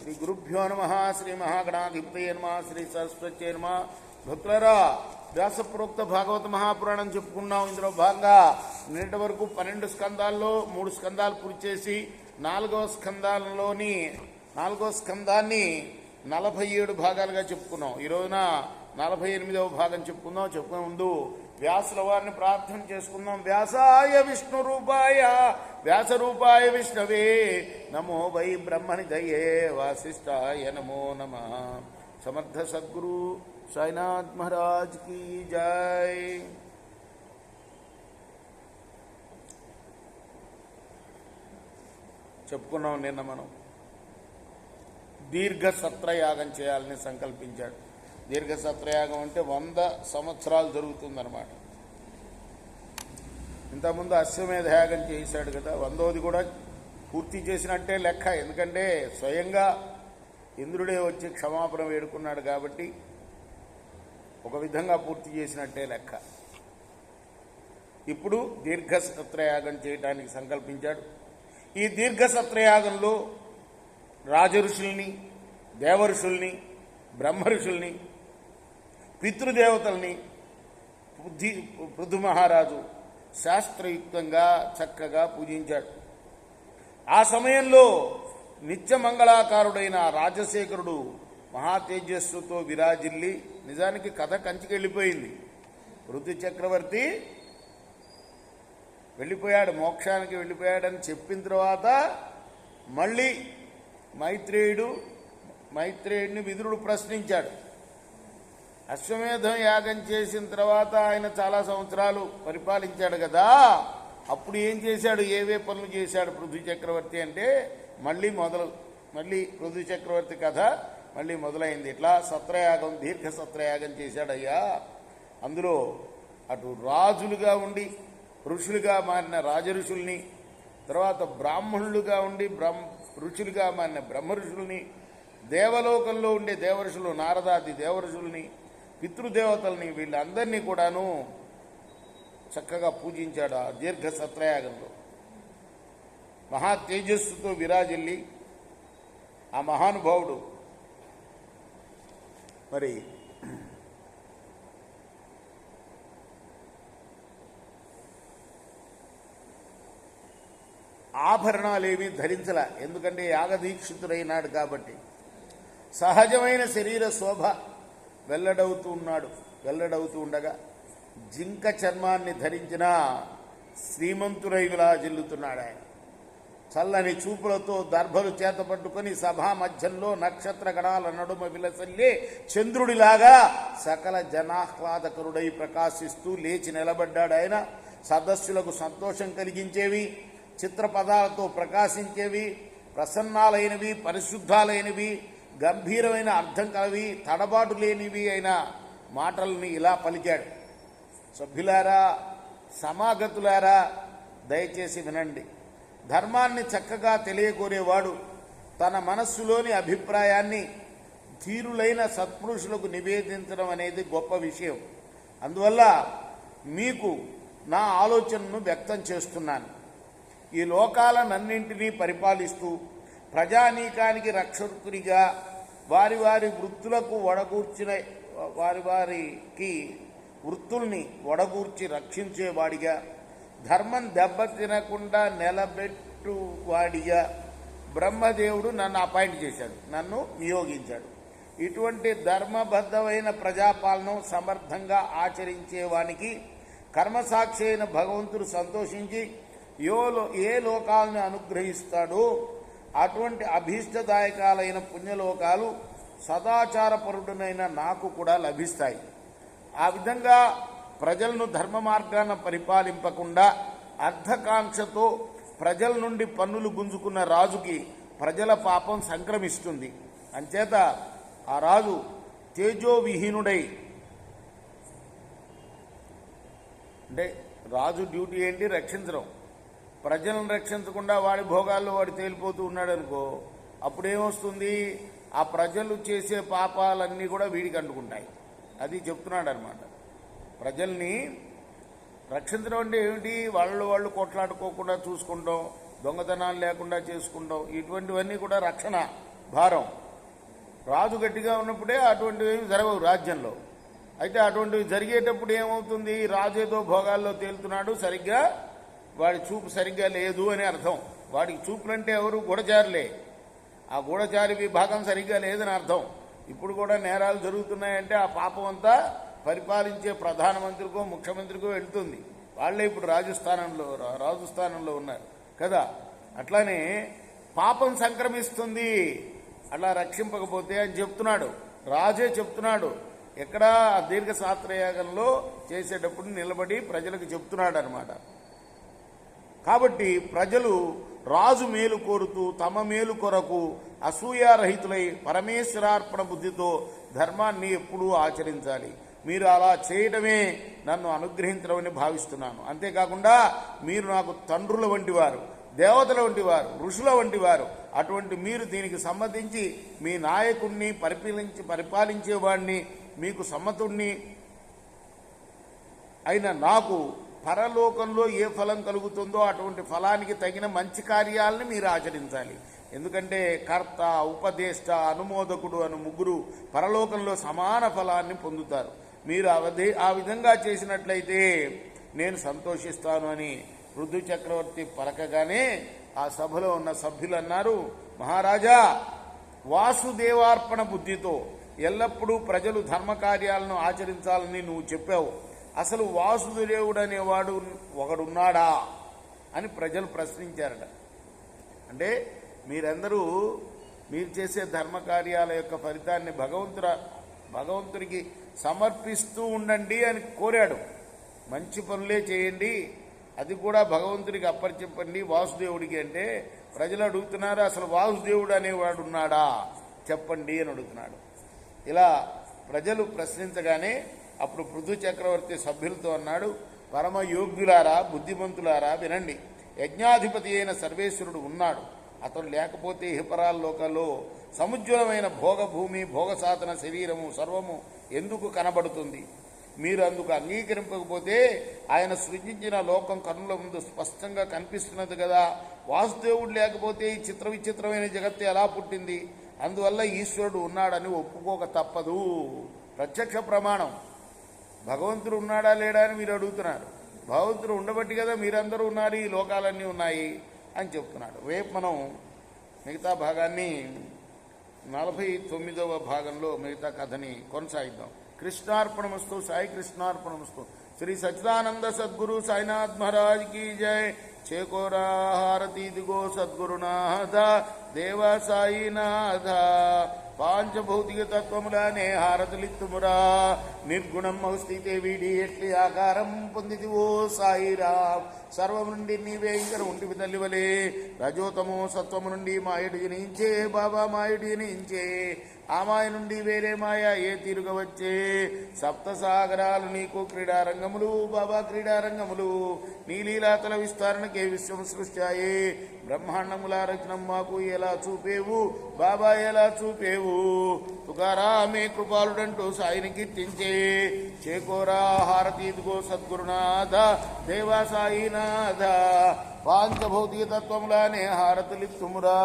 శ్రీ గురుభ్యో నమ. శ్రీ మహాగణాధిపతయే నమ. శ్రీ సరస్వత్యే నమ. భక్తులారా, వ్యాసప్రోక్త భాగవత మహాపురాణం చెప్పుకున్నాం. ఇందులో భాగంగా నిన్నటి వరకు 12 స్కందాల్లో 3 స్కందాలు పూర్తి చేసి 4వ స్కందాన్ని 47 భాగాలుగా చెప్పుకున్నాం. ఈ రోజున 48వ భాగం చెప్పుకున్నాం. చెప్పుకునే ముందు వ్యాసుల వారిని ప్రార్థన చేసుకుందాం. వ్యాసాయ విష్ణు రూపాయ వ్యాస రూపాయ విష్ణవే నమో వై బ్రహ్మనిధయే వాసిష్ఠాయ నమో నమ. సమర్థ సద్గురు సాయినాథ్ మహారాజ్ की जय. చెప్పుకున్నాం నిన్న మనం దీర్ఘ సత్రయాగం చేయాలని సంకల్పించాడు. దీర్ఘ సత్రయాగం అంటే 100 సంవత్సరాలు జరుగుతుందన్నమాట. ఇంతకుముందు అశ్వమేధ యాగం చేశాడు కదా, 100వది కూడా పూర్తి చేసినట్టే లెక్క. ఎందుకంటే స్వయంగా ఇంద్రుడే వచ్చి క్షమాపణ వేడుకున్నాడు కాబట్టి ఒక విధంగా పూర్తి చేసినట్టే లెక్క. ఇప్పుడు దీర్ఘ సత్రయాగం చేయడానికి సంకల్పించాడు. ఈ దీర్ఘ సత్రయాగంలో రాజఋషుల్ని, దేవఋషుల్ని, బ్రహ్మఋషుల్ని, పితృదేవతల్ని పృథు మహారాజు శాస్త్రయుక్తంగా చక్కగా పూజించాడు. ఆ సమయంలో నిత్యమంగళాకారుడైన రాజశేఖరుడు మహా తేజస్సుతో విరాజిల్లి, నిజానికి కథ కంచికెళ్ళిపోయింది. పృథు చక్రవర్తి వెళ్ళిపోయాడు, మోక్షానికి వెళ్ళిపోయాడని చెప్పిన తర్వాత మళ్ళీ మైత్రేయుడిని విదురుడు ప్రశ్నించాడు. అశ్వమేధం యాగం చేసిన తర్వాత ఆయన చాలా సంవత్సరాలు పరిపాలించాడు కదా, అప్పుడు ఏం చేశాడు, ఏవే పనులు చేశాడు పృథు చక్రవర్తి అంటే మళ్ళీ పృథు చక్రవర్తి కథ మళ్ళీ మొదలైంది. ఇట్లా సత్రయాగం, దీర్ఘ సత్రయాగం చేశాడయ్యా. అందులో అటు రాజులుగా ఉండి ఋషులుగా మారిన రాజఋషుల్ని, తర్వాత బ్రాహ్మణులుగా ఉండి ఋషులుగా మారిన బ్రహ్మ ఋషుల్ని, దేవలోకంలో ఉండే దేవఋషులు నారదాది దేవఋషుల్ని, పితృదేవతల్ని, వీళ్ళందరినీ కూడాను చక్కగా పూజించాడు. ఆ దీర్ఘ సత్రయాగంలో మహా తేజస్సుతో విరాజిల్లి ఆ మహానుభావుడు మరి ఆభరణాలేమీ ధరించలా. ఎందుకంటే యాగదీక్షితుడైనాడు కాబట్టి సహజమైన శరీర శోభ వెల్లడవుతూ ఉండగా జింక చర్మాన్ని ధరించిన శ్రీమంతుడై విలాజిల్లుతున్నాడు ఆయన. చల్లని చూపులతో దర్భలు చేతపట్టుకుని సభా మధ్యంలో నక్షత్ర గణాల నడుమ విలసల్లే చంద్రుడిలాగా సకల జనాహ్లాదకరుడై ప్రకాశిస్తూ లేచి నిలబడ్డాడు ఆయన. సదస్సులకు సంతోషం కలిగించేవి, చిత్రపదాలతో ప్రకాశించేవి, ప్రసన్నాలైనవి, పరిశుద్ధాలైనవి, గంభీరమైన అర్థం కలవి, తడబాటు లేనివి అయిన మాటల్ని ఇలా పలికాడు. సభ్యులారా, సమాగతులారా, దయచేసి వినండి. ధర్మాన్ని చక్కగా తెలియకోరేవాడు తన మనస్సులోని అభిప్రాయాన్ని ధీరులైన సత్పురుషులకు నివేదించడం అనేది గొప్ప విషయం. అందువల్ల మీకు నా ఆలోచనను వ్యక్తం చేస్తున్నాను. ఈ లోకాలనన్నింటినీ పరిపాలిస్తూ ప్రజానీకానికి రక్షకునిగా వారి వృత్తుల్ని వడగూర్చి రక్షించేవాడిగా, ధర్మం దెబ్బతినకుండా నిలబెట్టువాడిగా బ్రహ్మదేవుడు నన్ను అపాయింట్ చేశాడు, నన్ను నియోగించాడు. ఇటువంటి ధర్మబద్ధమైన ప్రజాపాలన సమర్థంగా ఆచరించేవానికి కర్మసాక్షి అయిన భగవంతుడు సంతోషించి ఏ లోకాలను అనుగ్రహిస్తాడో అటువంటి అభీష్టదాయకాలైన పుణ్యలోకాలు సదాచారపరుడునైన నాకు కూడా లభిస్తాయి. ఆ విధంగా ప్రజలను ధర్మ మార్గాన పరిపాలింపకుండా అర్థకాంక్షతో ప్రజల నుండి పన్నులు గుంజుకున్న రాజుకి ప్రజల పాపం సంక్రమిస్తుంది. అంచేత ఆ రాజు తేజోవిహీనుడై, అంటే రాజు డ్యూటీ ఏంటి, రక్షించడం. ప్రజలను రక్షించకుండా వాడి భోగాల్లో వాడు తేలిపోతూ ఉన్నాడు అనుకో, అప్పుడేమొస్తుంది, ఆ ప్రజలు చేసే పాపాలన్నీ కూడా వీడికి అంటుకుంటాయి. అది చెప్తున్నాడు అనమాట. ప్రజల్ని రక్షించడం అంటే ఏమిటి, వాళ్ళు కొట్లాడుకోకుండా చూసుకుంటాం, దొంగతనాలు లేకుండా చేసుకుంటాం, ఇటువంటివన్నీ కూడా రక్షణ. భారం. రాజు గట్టిగా ఉన్నప్పుడే అటువంటివి జరగవు రాజ్యంలో. అయితే అటువంటివి జరిగేటప్పుడు ఏమవుతుంది, రాజు ఏదో భోగాల్లో తేలుతున్నాడు, సరిగ్గా వాడి చూపు సరిగ్గా లేదు అని అర్థం. వాడికి చూపులంటే ఎవరు, గూఢచారులే. ఆ గూఢచారి విభాగం సరిగ్గా లేదని అర్థం. ఇప్పుడు కూడా నేరాలు జరుగుతున్నాయంటే ఆ పాపం అంతా పరిపాలించే ప్రధానమంత్రికో ముఖ్యమంత్రికో వెళ్తుంది. వాళ్ళే ఇప్పుడు రాజస్థానంలో ఉన్నారు కదా. అట్లానే పాపం సంక్రమిస్తుంది అలా రక్షింపకపోతే అని చెప్తున్నాడు. రాజే చెప్తున్నాడు. ఎక్కడా దీర్ఘ శాస్త్రయాగంలో చేసేటప్పుడు నిలబడి ప్రజలకు చెప్తున్నాడు అనమాట. కాబట్టి ప్రజలు రాజు మేలు కోరుతూ తమ మేలు కొరకు అసూయారహితులై పరమేశ్వరార్పణ బుద్ధితో ధర్మాన్ని ఎప్పుడూ ఆచరించాలి. మీరు అలా చేయడమే నన్ను అనుగ్రహించడమని భావిస్తున్నాను. అంతేకాకుండా మీరు నాకు తండ్రుల వంటి వారు, దేవతల వంటి వారు, ఋషుల వంటి వారు. అటువంటి మీరు దీనికి సంబంధించి మీ నాయకుడిని పరిపాలించేవాడిని, మీకు సమ్మతుణ్ణి అయిన నాకు పరలోకంలో ఏ ఫలం కలుగుతుందో అటువంటి ఫలానికి తగిన మంచి కార్యాలను మీరు ఆచరించాలి. ఎందుకంటే కర్త, ఉపదేష్ట, అనుమోదకుడు అను ముగ్గురు పరలోకంలో సమాన ఫలాన్ని పొందుతారు. మీరు ఆ విధంగా చేసినట్లయితే నేను సంతోషిస్తాను అని పృథు చక్రవర్తి పలకగానే ఆ సభలో ఉన్న సభ్యులు అన్నారు, మహారాజా, వాసుదేవార్పణ బుద్ధితో ఎల్లప్పుడూ ప్రజలు ధర్మకార్యాలను ఆచరించాలని నువ్వు చెప్పావు. అసలు వాసుదేవుడు అనేవాడు ఒకడున్నాడా అని ప్రజలు ప్రశ్నించారట. అంటే మీరందరూ మీరు చేసే ధర్మకార్యాల యొక్క ఫలితాన్ని భగవంతుడికి సమర్పిస్తూ ఉండండి అని కోరాడు. మంచి పనులే చేయండి, అది కూడా భగవంతుడికి అప్పచెప్పండి వాసుదేవుడికి. అంటే ప్రజలు అడుగుతున్నారు, అసలు వాసుదేవుడు అనేవాడు ఉన్నాడా చెప్పండి అని అడుగుతున్నాడు. ఇలా ప్రజలు ప్రశ్నించగానే అప్పుడు పృథు చక్రవర్తి సభ్యులతో అన్నాడు, పరమ యోగ్యులారా, బుద్ధిమంతులారా వినండి. యజ్ఞాధిపతి అయిన సర్వేశ్వరుడు ఉన్నాడు. అతను లేకపోతే ఇహపరాల్లోకల్లో సముజ్వలమైన భోగభూమి, భోగసాధన శరీరము సర్వము ఎందుకు కనబడుతుంది? మీరు అందుకు అంగీకరింపకపోతే ఆయన సృజించిన లోకం కన్నుల ముందు స్పష్టంగా కనిపిస్తున్నది కదా. వాసుదేవుడు లేకపోతే ఈ విచిత్రమైన జగత్తు ఎలా పుట్టింది? అందువల్ల ఈశ్వరుడు ఉన్నాడని ఒప్పుకోక తప్పదు. ప్రత్యక్ష ప్రమాణం. భగవంతుడు ఉన్నాడా లేడా అని మీరు అడుగుతున్నారు. భగవంతుడు ఉండబట్టి కదా మీరందరూ ఉన్నారు, ఈ లోకాలన్నీ ఉన్నాయి అని చెప్తున్నాడు. రేపు మనం మిగతా భాగాన్ని 49వ భాగంలో మిగతా కథని కొనసాగిద్దాం. కృష్ణార్పణమస్తు. సాయి కృష్ణార్పణమస్తు. శ్రీ సచ్చిదానంద సద్గురు సాయినాథ్ మహారాజ్ की जय. చేకోరా హారతి దిగో సద్గురునాథ దేవ సాయినాథ. పాంచభౌతిక తత్వములానే హారతులిత్తుమురా. నిర్గుణం స్థితే వీడి ఎట్లి ఆకారం పొందిది ఓ సాయిరామ్. సర్వము నుండి నీవే ఇంకర ఉంటివి తల్లివలే. రజోతమో సత్వము నుండి మాయుడు జనించే బాబా, మాయుడు జనించే. ఆ మాయ నుండి వేరే మాయ ఏ తీరుగా వచ్చే. సప్త సాగరాలు నీకు క్రీడారంగములు బాబా, క్రీడారంగములు. నీలీలాతల విస్తారణకే విశ్వం సృష్టాయే. బ్రహ్మాండముల రచనం మాకు ఎలా చూపేవు బాబా, ఎలా చూపేవు. తుకారామే కృపాలుడంటూ సాయిని కీర్తించే. చేకోరా హారతి ఇదిగో సద్గురునాథ దేవా సాయినాథ. పాంచభౌతిక తత్వములానే హారతులిత్తుమురా.